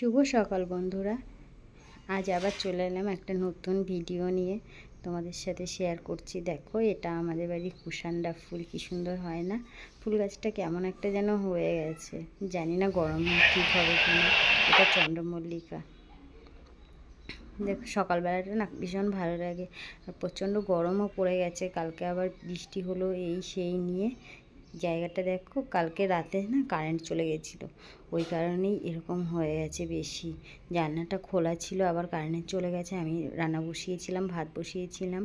শুভ সকাল বন্ধুরা। আজ আবার চলে এলাম একটা নতুন ভিডিও নিয়ে তোমাদের সাথে শেয়ার করছি। দেখো, এটা আমাদের বাড়ির কুশান্ডা ফুল, কি সুন্দর হয় না? ফুল গাছটা কেমন একটা যেন হয়ে গেছে, জানি না গরম ঠিক হবে কিনা। এটা চন্দ্রমল্লিকা। দেখো, সকালবেলাটা না ভীষণ ভালো লাগে, আর প্রচণ্ড গরমও পড়ে গেছে। কালকে আবার বৃষ্টি হলো, এই সেই নিয়ে জায়গাটা দেখো, কালকে রাতে না কারেন্ট চলে গেছিলো, ওই কারণেই এরকম হয়ে গেছে বেশি। জানলাটা খোলা ছিল, আবার কারেন্ট চলে গেছে। আমি রান্না বসিয়েছিলাম, ভাত বসিয়েছিলাম,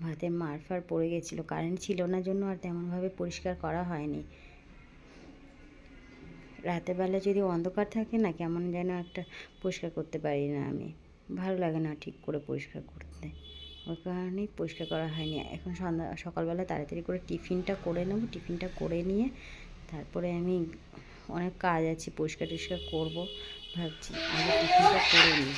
ভাতে মার ফার পড়ে গেছিলো। কারেন্ট ছিল না জন্য আর তেমনভাবে পরিষ্কার করা হয়নি। রাতের বেলা যদি অন্ধকার থাকে না, কেমন যেন একটা পরিষ্কার করতে পারি না আমি, ভালো লাগে না ঠিক করে পরিষ্কার করতে, ওই কারণেই পরিষ্কার করা হয়নি। এখন সকালবেলা তাড়াতাড়ি করে টিফিনটা করে নেব। টিফিনটা করে নিয়ে তারপরে আমি অনেক কাজ আছে, পরিষ্কার টরিষ্কার করবো ভাবছি, আগে টিফিনটা করে নিই।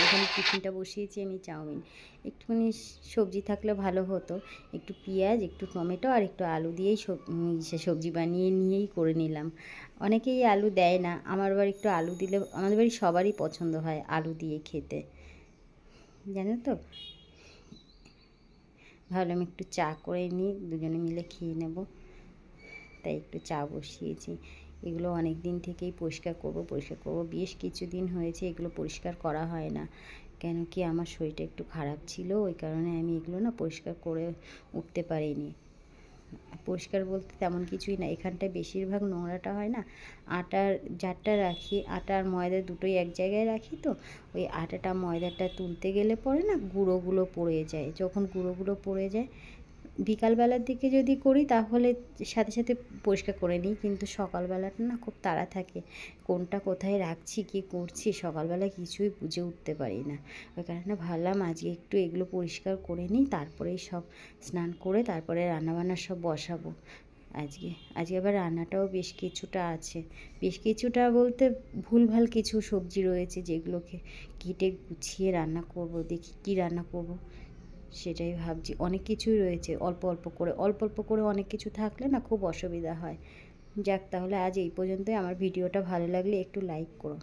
এখানে টিফিনটা বসিয়েছি আমি চাউমিন। একটুখানি সবজি থাকলে ভালো হতো, একটু পেঁয়াজ, একটু টমেটো আর একটু আলু দিয়েই সবজি বানিয়ে নিয়েই করে নিলাম। অনেকেই আলু দেয় না, আমার বাড়ি একটু আলু দিলে, আমাদের বাড়ি সবারই পছন্দ হয় আলু দিয়ে খেতে, জানো তো। ভাবলাম একটু চা করে নিই, দুজনে মিলে খেয়ে নেব, তাই একটু চা বসিয়েছি। এগুলো অনেক দিন থেকেই পরিষ্কার করব বেশ কিছুদিন হয়েছে এগুলো পরিষ্কার করা হয় না, কেন কি আমার শরীরটা একটু খারাপ ছিল, ওই কারণে আমি এগুলো না পরিষ্কার করে উঠতে পারিনি। পরিষ্কার বলতে তেমন কিছুই না, এখানটায় বেশিরভাগ নোংরাটা হয় না, আটার জারটা রাখি, আটা আর ময়দা দুটোই এক জায়গায় রাখি, তো ওই আটাটা ময়দাটা তুলতে গেলে পরে না গুঁড়োগুলো পড়ে যায়। যখন গুঁড়োগুলো পড়ে যায়, বিকালবেলার দিকে যদি করি তাহলে সাথে সাথে পরিষ্কার করে নিই, কিন্তু সকালবেলাটা না খুব তাড়া থাকে, কোনটা কোথায় রাখছি কী করছি সকালবেলা কিছুই বুঝে উঠতে পারি না। ওই কারণে ভাবলাম আজকে একটু এগুলো পরিষ্কার করে নিই, তারপরেই সব স্নান করে তারপরে রান্নাবান্না সব বসাবো। আজকে আবার রান্নাটাও বেশ কিছুটা আছে, বেশ কিছুটা বলতে ভুলভাল কিছু সবজি রয়েছে, যেগুলোকে কেটে গুছিয়ে রান্না করব। দেখি কী রান্না করব সেটাই ভাবছি। অনেক কিছুই রয়েছে, অল্প অল্প করে অনেক কিছু থাকলে না খুব অসুবিধা হয়। যাক, তাহলে আজ এই পর্যন্তই। আমার ভিডিওটা ভালো লাগলে একটু লাইক করো।